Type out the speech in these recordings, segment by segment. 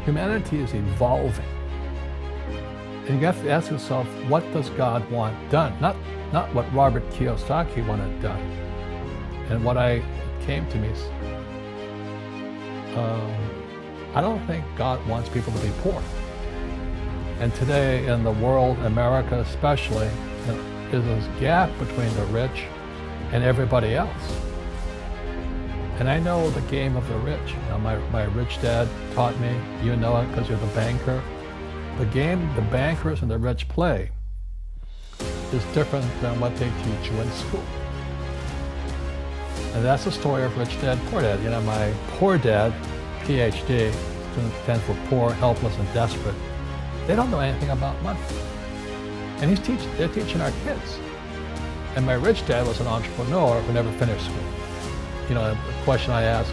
Humanity is evolving. And you have to ask yourself, what does God want done? Not what Robert Kiyosaki wanted done. And what came to me, I don't think God wants people to be poor. And today in the world, America especially, there's this gap between the rich and everybody else. And I know the game of the rich. You know, my rich dad taught me, you know it because you're the banker. The game the bankers and the rich play is different than what they teach you in school. And that's the story of rich dad, poor dad. You know, my poor dad, PhD, student stands for poor, helpless, and desperate. They don't know anything about money. And they're teaching our kids. And my rich dad was an entrepreneur who never finished school. You know, a question I ask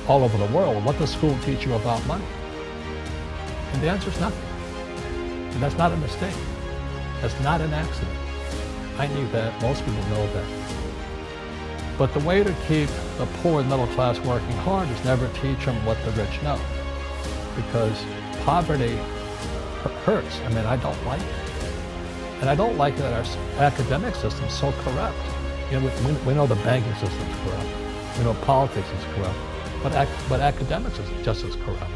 all over the world, what does school teach you about money? And the answer is nothing. And that's not a mistake. That's not an accident. I knew that, most people know that. But the way to keep the poor and middle class working hard is never teach them what the rich know. Because poverty hurts. I mean, I don't like it. And I don't like that our academic system is so corrupt. You know, we know the banking system is corrupt. We know politics is corrupt. But academics is just as corrupt.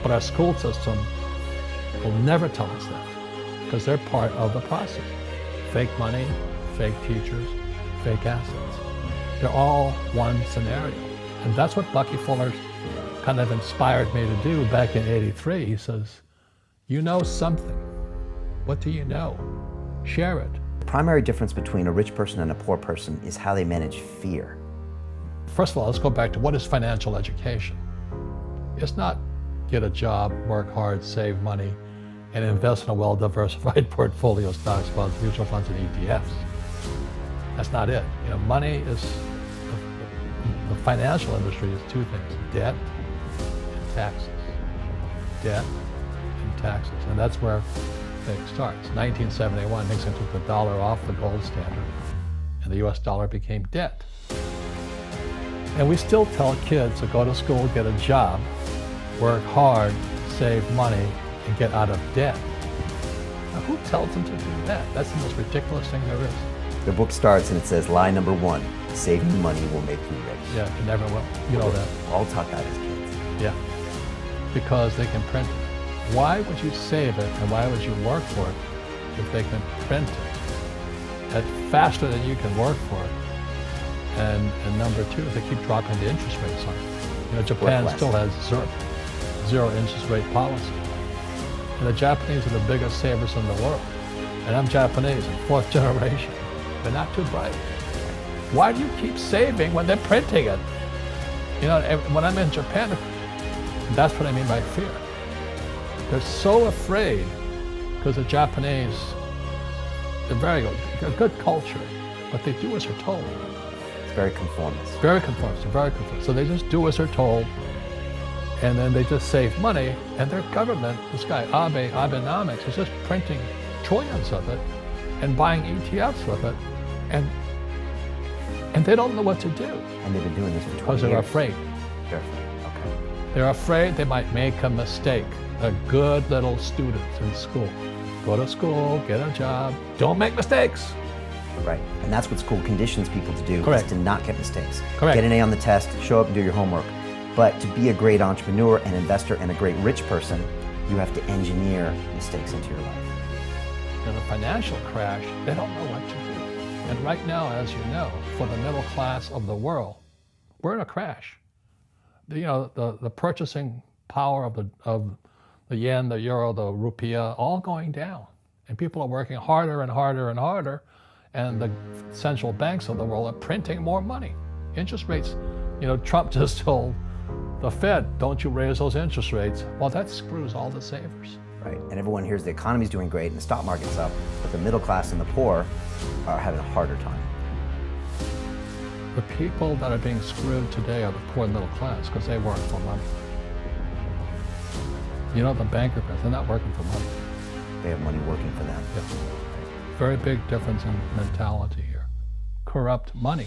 But our school system will never tell us that because they're part of the process. Fake money, fake teachers, fake assets. They're all one scenario. And that's what Bucky Fuller kind of inspired me to do back in '83. He says, you know something. What do you know? Share it. The primary difference between a rich person and a poor person is how they manage fear. First of all, let's go back to what is financial education? It's not get a job, work hard, save money, and invest in a well-diversified portfolio of stocks, bonds, mutual funds, and ETFs. That's not it. You know, money is, the financial industry is two things, debt and taxes. Debt and taxes, and that's where it starts. 1971, Nixon took the dollar off the gold standard, and the US dollar became debt. And we still tell kids to go to school, get a job, work hard, save money, and get out of debt. Now, who tells them to do that? That's the most ridiculous thing there is. The book starts and it says, lie number 1, saving money will make you rich. Yeah, it never will. You know that. All taught that as kids. Yeah, because they can print it. Why would you save it and why would you work for it if they can print it at faster than you can work for it? And number 2, they keep dropping the interest rates on it. You know, Japan still has zero interest rate policy. And the Japanese are the biggest savers in the world. And I'm Japanese, I'm 4th generation. They're not too bright. Why do you keep saving when they're printing it? You know, when I'm in Japan, that's what I mean by fear. They're so afraid because the Japanese, they're very good, they're a good culture, but they do as they're told. It's very conformist. Very conformist, very conformist. So they just do as they're told, and then they just save money, and their government, this guy Abenomics, is just printing trillions of it and buying ETFs with it, and they don't know what to do. And they've been doing this for 20 years. Because they're afraid. They're afraid, okay. They're afraid they might make a mistake. They're good little students in school. Go to school, get a job, don't make mistakes. Right, and that's what school conditions people to do, Correct. is to not get mistakes. Correct. Get an A on the test, show up and do your homework. But to be a great entrepreneur and investor and a great rich person, you have to engineer mistakes into your life. In a financial crash, they don't know what to do. And right now, as you know, for the middle class of the world, we're in a crash. You know, the purchasing power of the yen, the euro, the rupiah, all going down. And people are working harder and harder and harder, and the central banks of the world are printing more money. Interest rates, you know, Trump just told the Fed, don't you raise those interest rates. Well, that screws all the savers. Right, and everyone hears the economy's doing great and the stock market's up, but the middle class and the poor are having a harder time. The people that are being screwed today are the poor middle class because they work for money. You know, the banker guys, they're not working for money. They have money working for them. Yeah. Very big difference in mentality here. Corrupt money.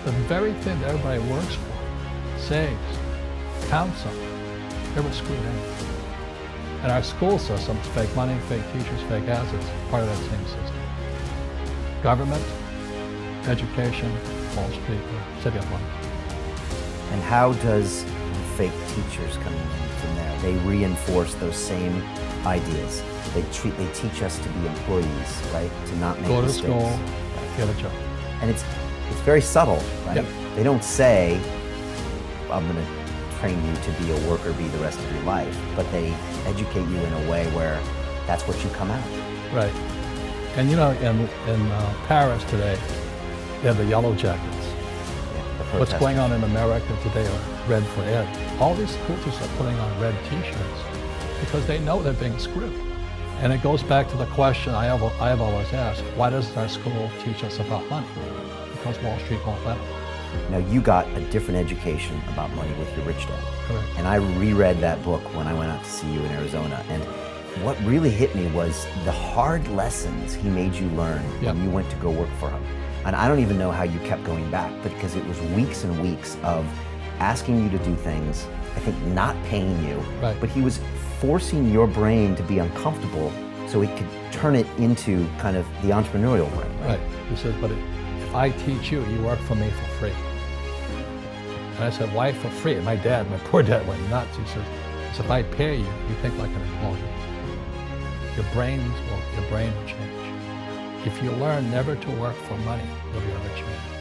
The very thing that everybody works for, saves, counts on, They were screwed in. And our school systems, fake money, fake teachers, fake assets, part of that same system. Government, education, Wall Street, City of London. And how does the fake teachers coming in from there? They reinforce those same ideas. They teach us to be employees, right? To not make Go to mistakes. school, get a job. And it's very subtle, right? Yep. They don't say, I'm going to train you to be a worker bee the rest of your life, but they educate you in a way where that's what you come out. Right. And you know, in Paris today, they have the yellow jackets. Yeah, What's going on in America today are red for ed. All these school teachers are putting on red t-shirts because they know they're being screwed. And it goes back to the question I have always asked, why doesn't our school teach us about money? Because Wall Street won't let them. Now, you got a different education about money with your Rich Dad. Correct. And I reread that book when I went out to see you in Arizona. And what really hit me was the hard lessons he made you learn Yep. when you went to go work for him. And I don't even know how you kept going back, because it was weeks and weeks of asking you to do things, I think not paying you, Right. but he was forcing your brain to be uncomfortable so he could turn it into kind of the entrepreneurial brain. Right. He says, but if I teach you, you work for me for free. And I said, why for free? And my poor dad went nuts. He says, if I pay you, you think like an employee. Your brain will change. If you learn never to work for money, you'll be a rich man.